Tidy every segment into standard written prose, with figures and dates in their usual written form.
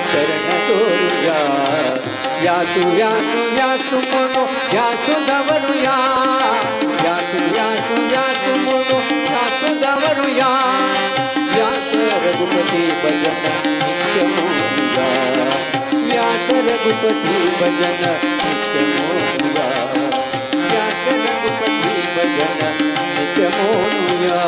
शरण तोरुया व्यासु व्यासु व्यासु mono व्यासु धवरुया व्यासु व्यासु व्यासु mono व्यासु धवरुया व्यास रघुपति भजन नित्य मोनुया व्यास रघुपति भजन नित्य मोनुया व्यास रघुपति भजन नित्य मोनुया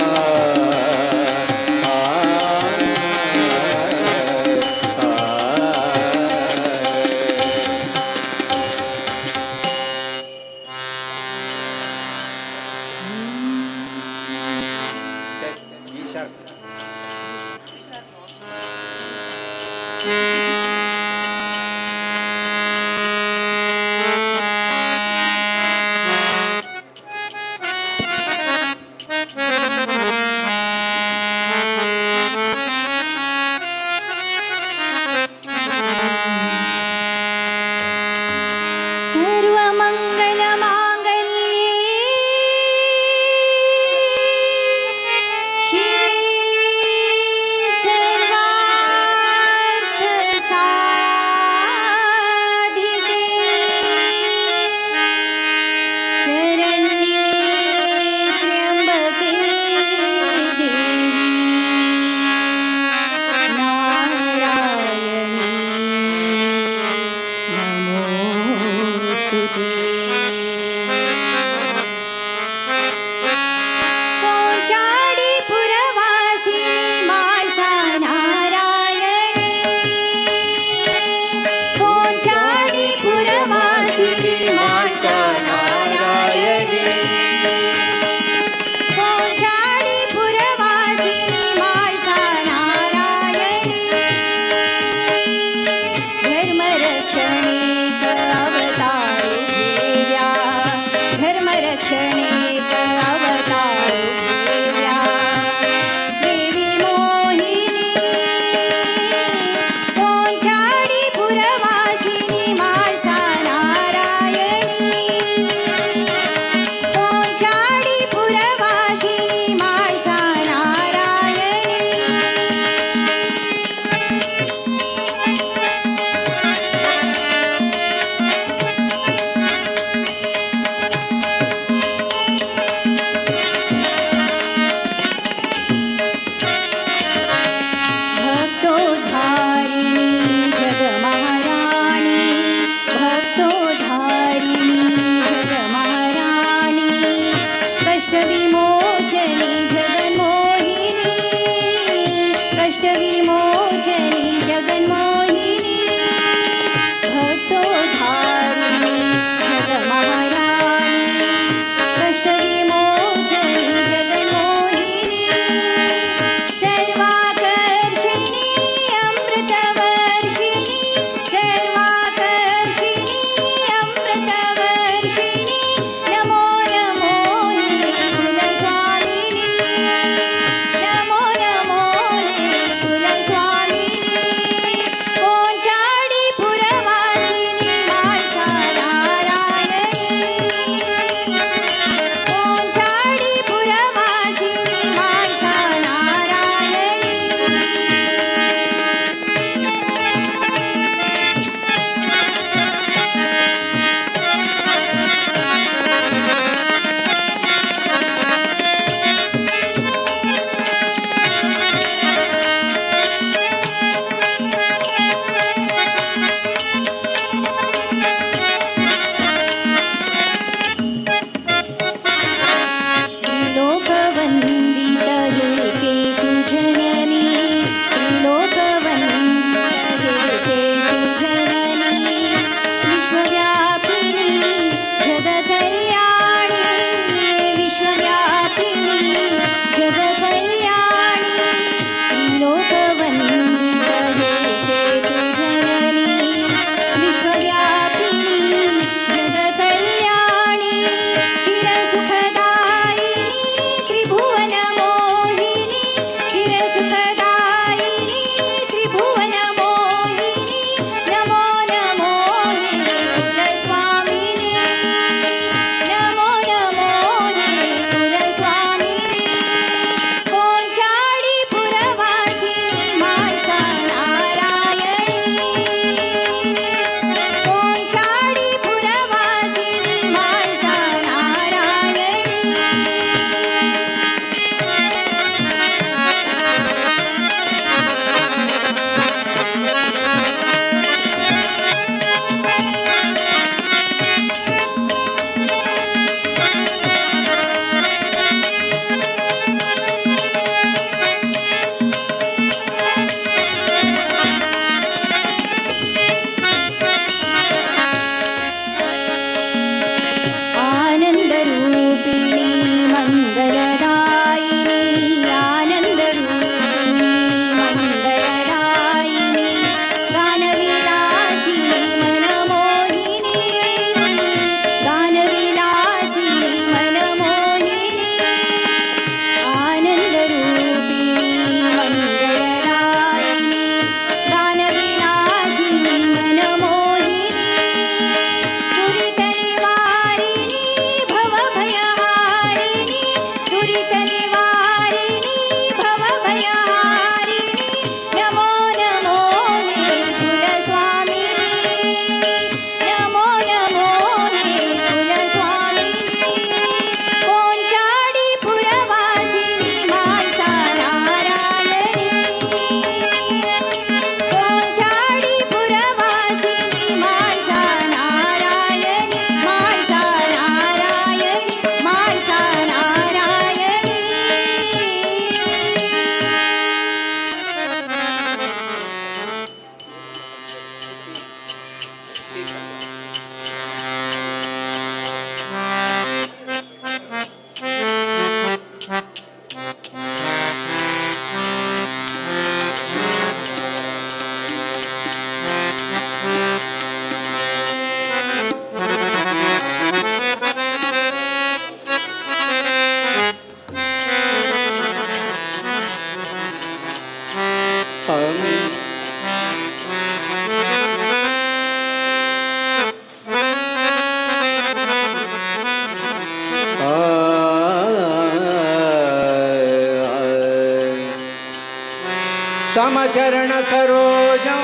समचरण सरोजं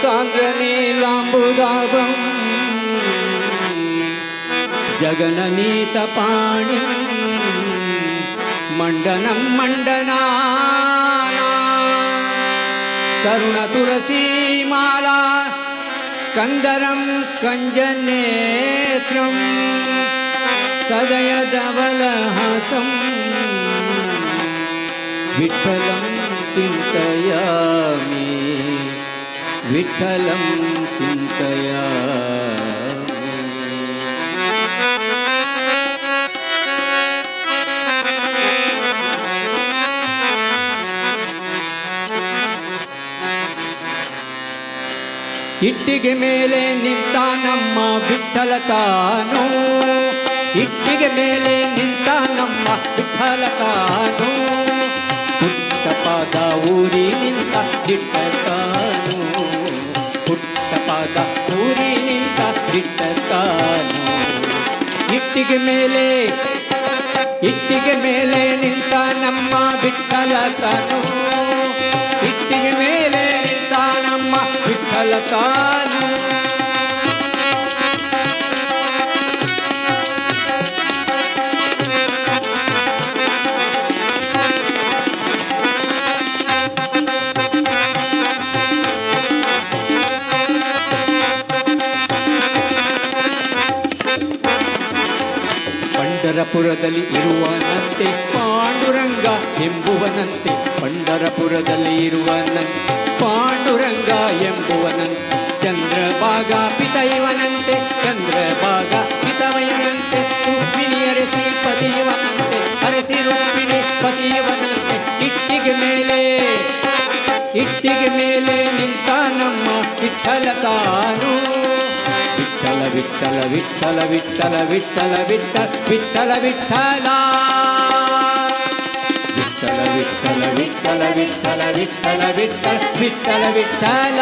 सान्द्रनीलाम्बुदाभं जगननीतपाणि मण्डनं मण्डनाना तरुणतुलसीमाला कंदरं कञ्जनेत्रं सदयधवलहासं विठ्ठलं चिन्तयामि विठ्ठलं चिन्तयामि। ಇಟ್ಟಿಗೆ ಮೇಲೆ ನಿಂತ ನಮ್ಮ ವಿಠ್ಠಲ ತಾನು, ಇಟ್ಟಿಗೆ ಮೇಲೆ ನಿಂತ ನಮ್ಮ ವಿಠ್ಠಲ ತಾನು, ಪುಟ್ಟಪಾದ ಊರಿ ನಿಂತ ದಿಟ್ಟ ತಾನು, ಪುಟ್ಟಪಾದ ಊರಿ ನಿಂತ ದಿಟ್ಟ ತಾನು। ಇಟ್ಟಿಗೆ ಮೇಲೆ ನಿಂತ ನಮ್ಮ ವಿಠ್ಠಲ ತಾನು, ಇಟ್ಟಿಗೆ ಮೇಲೆ ನಿಂತ ನಮ್ಮ ವಿಠ್ಠಲ ತಾನು। ಪಂಢರಪುರದಲ್ಲಿ ಇರುವನಂತೆ ಪಾಂಡುರಂಗ ಎಂಬುವನಂತೆ, ಪಂಢರಪುರದಲ್ಲಿ ಇರುವನಂತೆ ಪಾಂಡುರಂಗ ಎಂಬುವನಂತೆ, ಚಂದ್ರಭಾಗ ಪಿತೈವನಂತೆ ಚಂದ್ರಭಾಗ ಪಿತವೈವಂತೆ, ರುಕ್ಮಿಣಿ ಅರಸಿ ಪತಿಯವನಂತೆ ಅರಸಿ ರುಕ್ಮಿಣಿ ಪತಿಯವನಂತೆ। ಇಟ್ಟಿಗೆ ಮೇಲೆ ನಿಂತ ನಮ್ಮ ವಿಠ್ಠಲ ತಾನು, ವಿಠ್ಠಲ ವಿಠ್ಠಲ ವಿಠ್ಠಲ ವಿಠ್ಠಲ ವಿಠ್ಠಲ ವಿಠ್ಠಲ ವಿಠ್ಠಲ ವಿಠ್ಠಲ ವಿಠ್ಠಲ ವಿಠ್ಠಲ ವಿಠ್ಠಲ ವಿಠ್ಠಲ ವಿಠ್ಠಲ ವಿಠ್ಠಲ ವಿಠ್ಠಲ ವಿಠ್ಠಲ।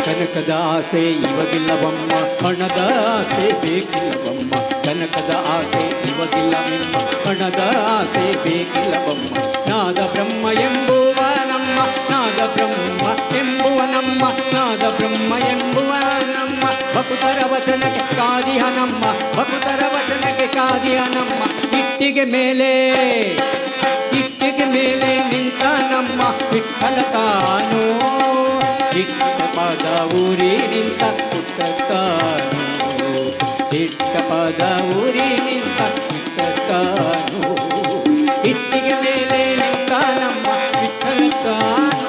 ಕನಕದ ಆಸೆ ಇವಗಿಲ್ಲವಮ್ಮ, ಹಣದ ಆಸೆ ಬೇಕಿಲ್ಲವಮ್ಮ, ಕನಕದ ಆಸೆ ಇವಗಿಲ್ಲವಮ್ಮ, ಹಣದ ಆಸೆ ಬೇಕಿಲ್ಲವಮ್ಮ। ನಾದ ಬ್ರಹ್ಮ ಎಂಬುವ ನಮ್ಮ, ನಾದ ಬ್ರಹ್ಮ ಎಂಬುವ ನಮ್ಮ, ನಾದ ಬ್ರಹ್ಮ ಎಂಬುವ ನಮ್ಮ, ಭಕ್ತರ ವಚನಕ್ಕೆ ಕಾದಿಹ ನಮ್ಮ, ಭಕ್ತರ ವಚನಕ್ಕೆ ಕಾದಿಹ ನಮ್ಮ। ಇಟ್ಟಿಗೆ ಮೇಲೆ ನಿಂತ ನಮ್ಮ ವಿಠ್ಠಲ ತಾನು, ದಿಟ್ಟಪಾದ ಊರಿ ನಿಂತ ಪುಟ್ಟ ತಾನು, ದಿಟ್ಟಪಾದ ಊರಿ ನಿಂತ ಪುಟ್ಟ ತಾನು, ಇಟ್ಟಿಗೆ ಮೇಲೆ ನಿಂತ ನಮ್ಮ ವಿಠ್ಠಲ ತಾನು।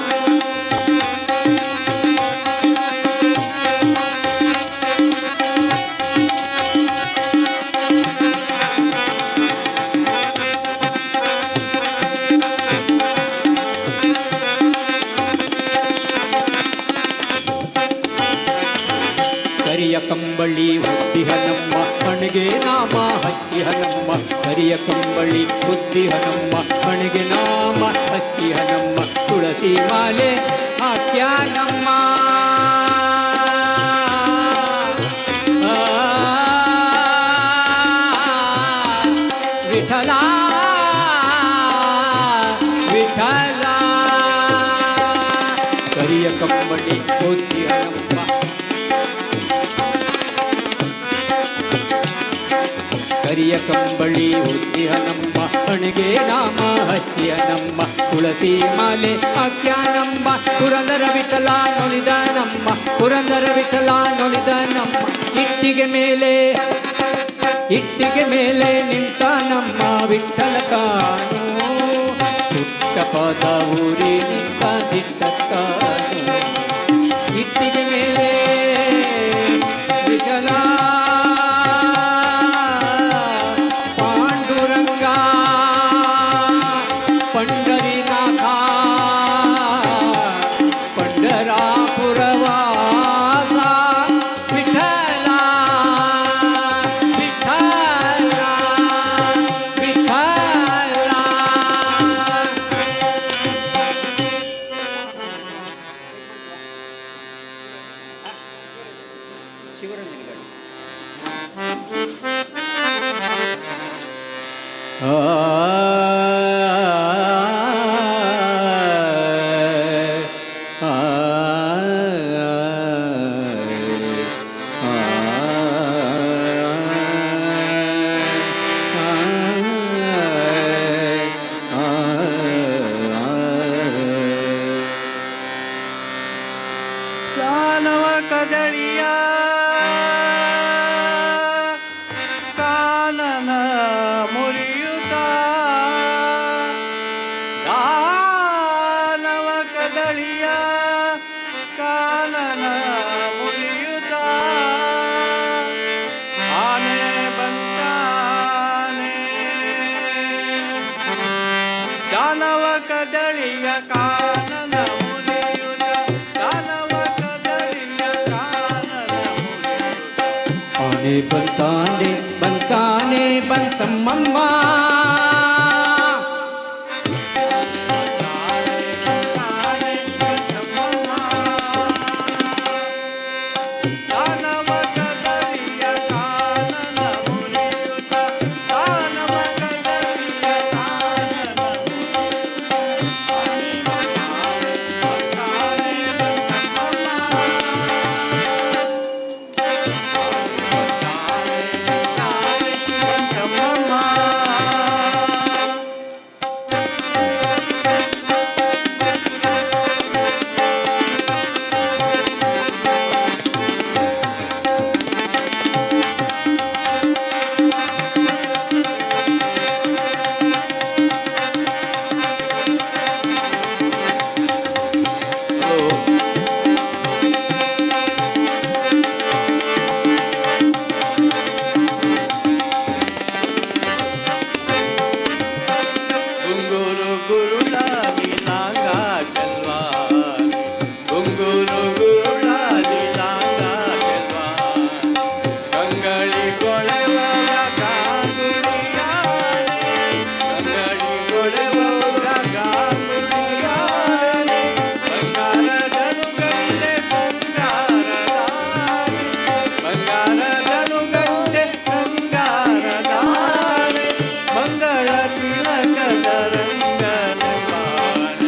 ಕರಿಯ ಕಂಬಳಿ ಹುಟ್ಟಿಹ ನಮ್ಮ, ಹಣೆಗೆ ನಾಮ ಹಚ್ಚಿಹ ನಮ್ಮ, ಕರಿಯ ಕಂಬಳಿ ಹುಟ್ಟಿಹ ನಮ್ಮ, ಹಣೆಗೆ ನಾಮ ಹಚ್ಚಿಹ ನಮ್ಮ, ತುಳಸಿ ಮಾಲೆ ಹಾಕ್ಯ ನಮ್ಮ, ವಿಠಲ ವಿಠಲ ಕರಿಯ ಕಂಬಳಿ ಹುಟ್ಟಿಹ ನಮ್ಮ, ಕರಿಯ ಕಂಬಳಿ ಹೊತ್ತಿಹನಮ್ಮ ಹಣೆಗೆ ನಾಮ ಹಚ್ಚಿಹನಮ್ಮ ತುಳಸಿ ಮಾಲೆ ಹಾಕ್ಯಾನಮ್ಮ ಪುರಂದರ ವಿಠಲ ನುಡಿದನಮ್ಮ ಪುರಂದರ ವಿಠಲ ನುಡಿದನಮ್ಮ ಇಟ್ಟಿಗೆ ಮೇಲೆ ನಿಂತಾನಮ್ಮ ವಿಠಲ ಕಾನು ಪುಟ್ಟ ಪದ ಊರಿ ನಿಂತ ದಿಟ್ಟ ಕಾನು ಇಟ್ಟಿಗೆ ಮೇಲೆ ವಿಠಲ ಪಾಂಡುರಂಗ ಪಂಡರಿನಾಥ ಪಂಡರಾಪುರವಾಸ ವಿಠಲ ವಿಠಲ ವಿಠಲ ಶಿವರಂಗನಿಗಳು ದಾನವ ಕದಳಿಯ ಕಾನನ ಮುರಿಯುತ್ತ ದಾನವ ಕದಳಿಯ ಕಾನನ ಮುರಿಯುತ್ತ ಆನೆ ಬಂತಾನೆ ದಾನವ ಕದಳಿಯ ಕಾನನ ಮುರಿಯುತ್ತ ದಾನವ ಕದಳಿಯ ಕಾನನ ಮುರಿಯುತ್ತ ಆನೆ ಬಂತಾನೆ ಬಂತಾನೆ ಬಂತಮ್ಮಮ್ಮ ದಾನವ ಕದಳಿಯ ಕಾನನ ಮುರಿಯುತ್ತ ದಾನವ ಕದಳಿಯ ಕಾನನ ಗುಂಗೂರು ಗುರುಳಾದಿ ನಾಗ ಚೆಲ್ವಾನೆ ಗುಂಗೂರು ಗುರುಳಾದಿ ನಾಗ ಚೆಲ್ವಾನೆ ಕಂಗಳಿ ಕೊಳೆವರ ಕಾಂಗುಡಿಯಾನೆ ಕಂಗಳಿ ಕೊಳೆವರ ಕಾಂಗುಡಿಯಾನೆ ಬಂಗಾರದನುಗಂಡೆ ಬಂಗಾರದಾನೆ ಬಂಗಾರದನುಗಂಡೆ ಬಂಗಾರದಾನೆ ಮಂಗಳ ತಿಲಕದ ರಂಗನೆಂಬಾನೆ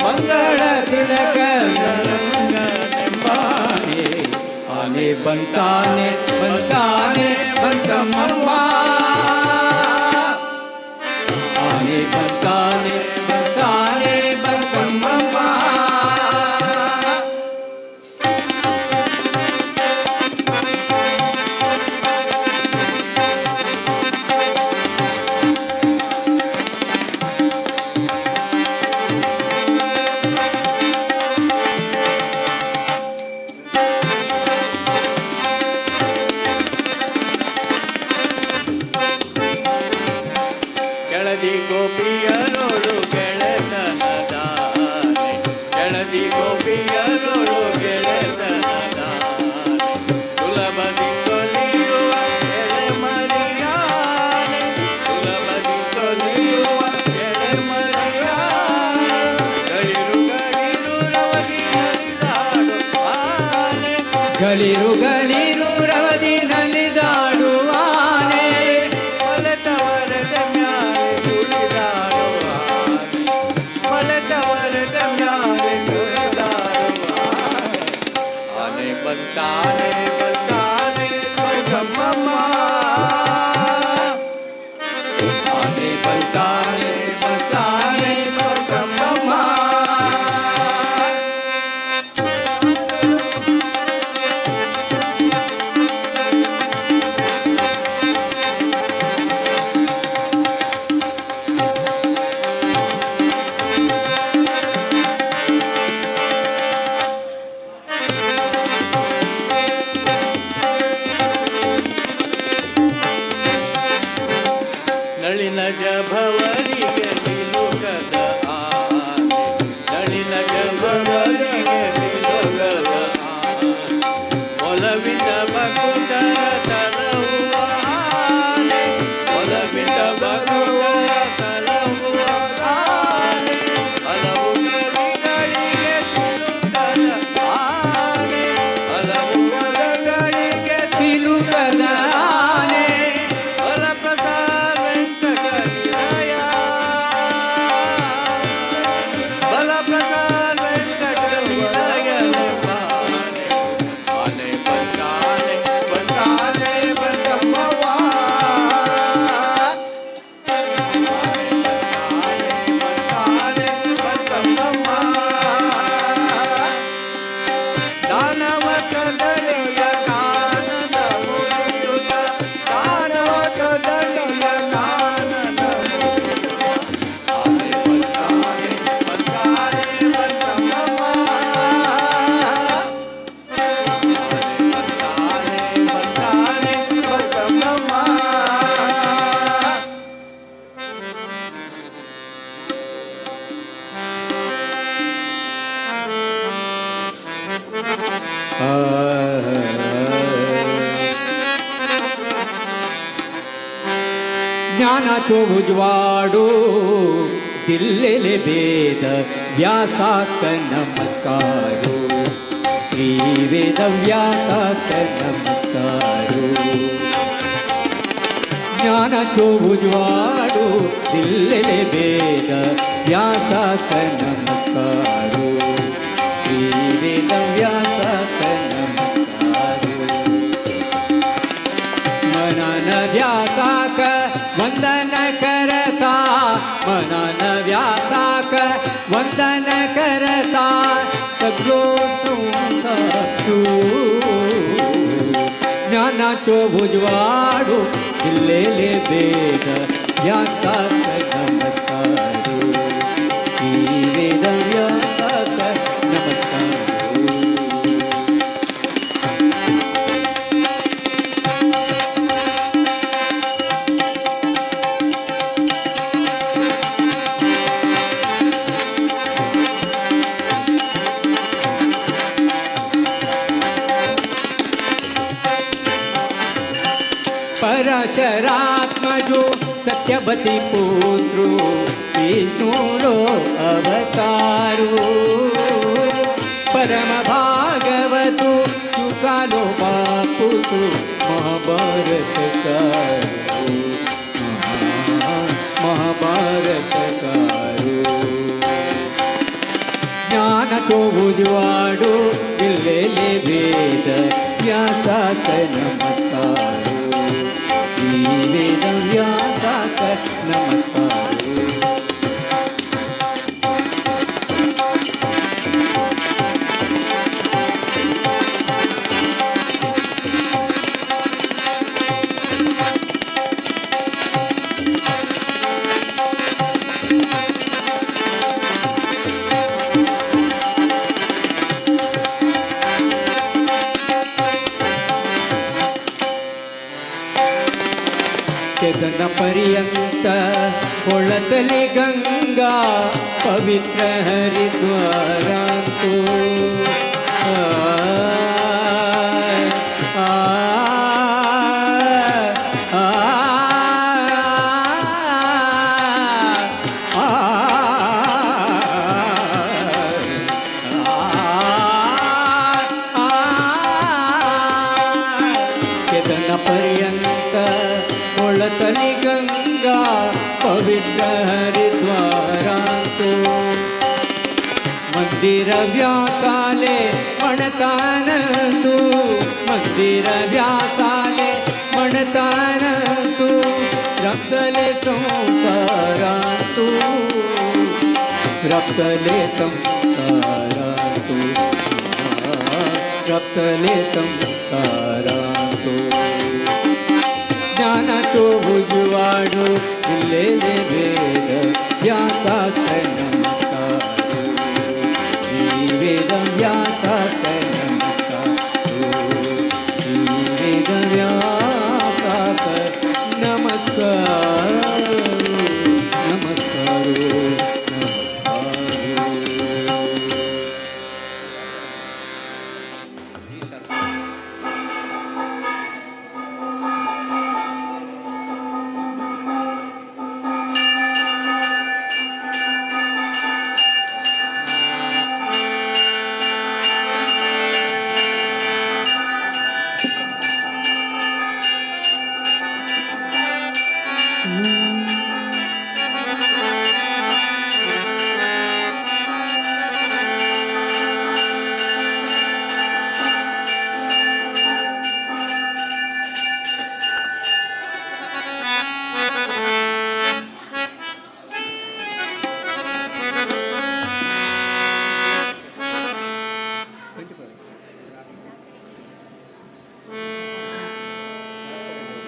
ಮಂಗಳ ತಿಲಕದ ರಂಗನೆಂಬಾನೆ ಆನೆ ಬಂತಾನೆ ಬಂತಾನೆ ಬಂತಮ್ಮಮ್ಮ ಆನೆ ಬಂತಾನೆ ಬಂತಾನೆ ಬಂತಮ್ಮಮ್ಮ ಕೆಳದಿ ಗೋಪಿಯರೋಳು ಗೆಳೆತನದಾನೆ ಕೆಳದಿ ಗೋಪಿಯರೋಳು ಗೆಳೆತನದಾನೆ ಸುಲಭದಿ ಕೊಲಿಯುವ ಎಳೆ ಮರಿಯಾನೆ ಸುಲಭದಿ ಕೊಲಿಯುವ ಎಳೆ ಮರಿಯಾನೆ ಗಳಿರು ಗಳಿರು ರವದಿ ಹರಿದಾಡು ಆನೆ ಗಳಿರು ಗಳಿರು ರವದಿ ನಲಿದಾಡುವಾನೆ ಮಲೆತವರದ ಮ್ಯಾಲೆ ಕುಳಿದಾಡುವ ಮಲೆತವರದ ಮ್ಯಾಲೆ ಕುಳಿದಾಡುವ ಆನೆ ಬಂತಾನೆ ಬಂತಾನೆ ಬಂತಮ್ಮಮ್ಮ ज्ञानाचो उजवाडो दिल्लेले वेद व्यासाक नमस्कारो श्री वेद व्यासाक नमस्कारो ज्ञानाचो उजवाडो दिल्लेले वेद व्यासाक नमस्कारो श्री वेद व्यासाक नमस्कारो मनान व्यासाक वंदन करता मनान व्यासाक वंदन करता सगळो संसार ज्ञानाचो उजवाडो दिल्लेले वेद व्यासाक नमस्कारो श्री वेद व्यासाक नमस्कारो परशरात्मजो सत्यवती पुत्रो विष्णुरो अवतारो परम भागवतो चुकालो बापुतो महाभारत कारो महाभारत कारो ज्ञानाचो उजवाडो दिल्लेले वेद व्यासाक नमस्कारो श्री वेद व्यासाक नमस्कारो चेतन पर्यंत कोळतली गंगा पवित्र हरिद्वारांतो चेतन पर्यंत कोळतली गंगा पवित्र हरिद्वारांतो मंदिर व्यासाले म्हणतान तू मंदिर व्यासाले म्हणतान तू रक्तले संसारांतू रक्तले संसारांतू रक्तले संसारांतू ज्ञानाचो उजवाडो दिल्लेले वेद व्यासाक नमस्कारो श्री वेद व्यासाक नमस्कारो श्री वेद व्यासाक नमस्कारो नमस्कारो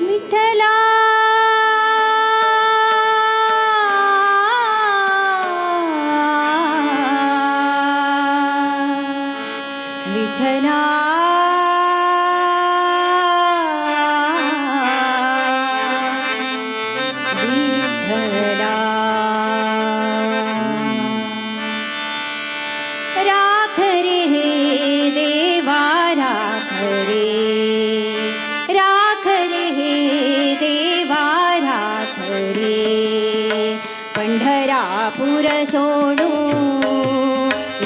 विठ्ठला विठ्ठला विठ्ठला राख रे हे देवा राख रे राख रे हे देवा राख रे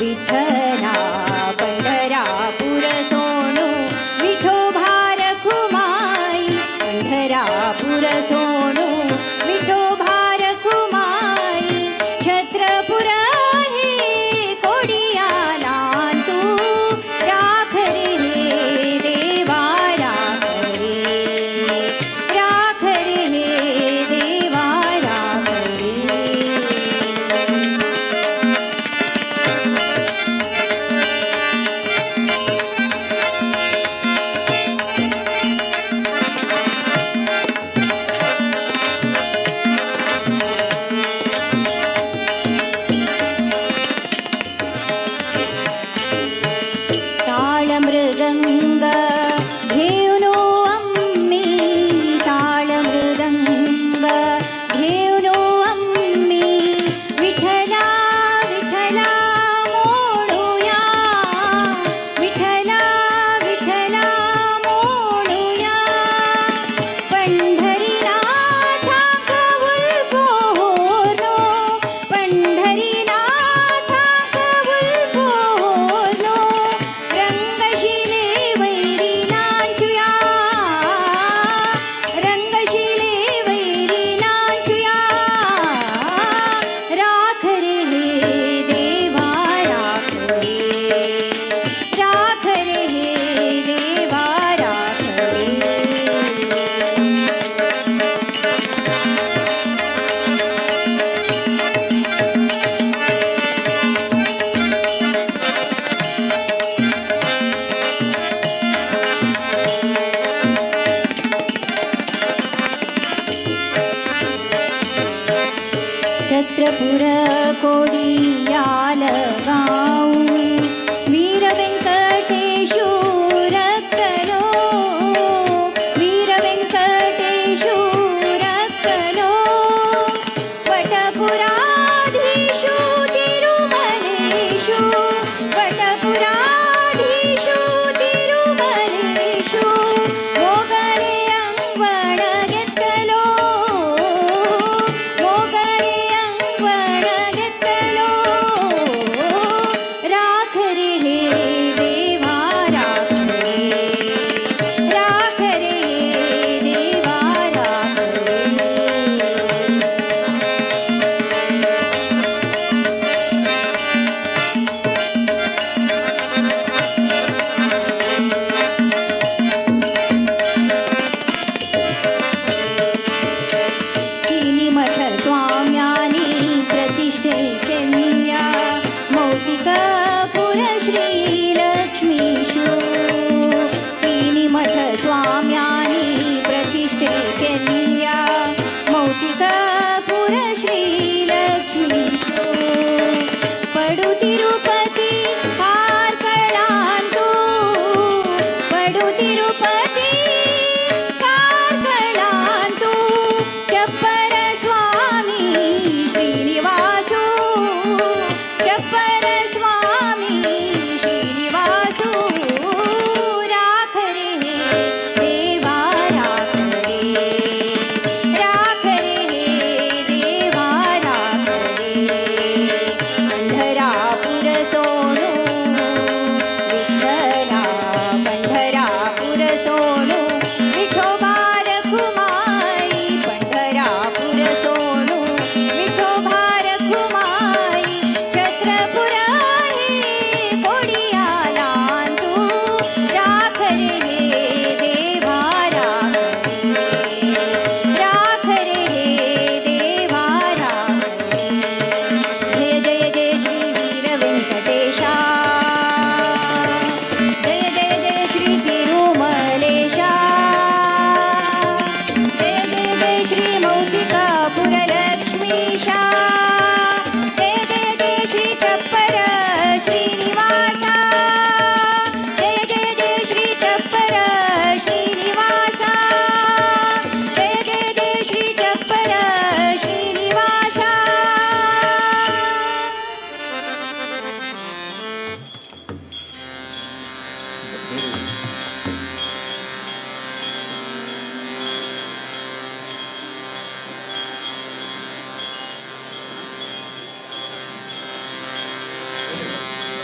विठ्ठला पंढरापूर सोनू विठोबा रखुमाई पंढरापूर सोनू विठोबा रखुमाई छत्रपुर हे कोडियाला तू राख रे देवा राख रे देवा राख रे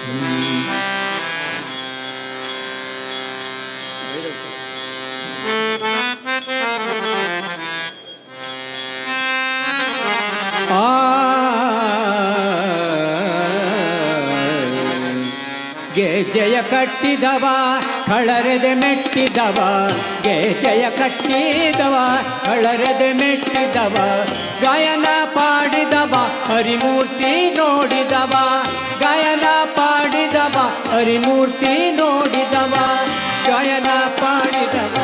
ಆ ಗೆಜ್ಜೆಯ ಕಟ್ಟಿದವ ಕಳರೆದೆ ಮೆಟ್ಟಿದವ, ಗೆಜ್ಜೆಯ ಕಟ್ಟಿದವ ಕಳರೆದೆ ಮೆಟ್ಟಿದವ, ಗಾಯನ ಪಾಡಿದವ ಹರಿಮೂರ್ತಿ ನೋಡಿದವ, ಗಾಯನ ಪಾಡಿದವ ಹರಿಮೂರ್ತಿ ನೋಡಿದವ, ಗಾಯನ ಪಾಡಿದವ.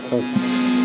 ಹೌದು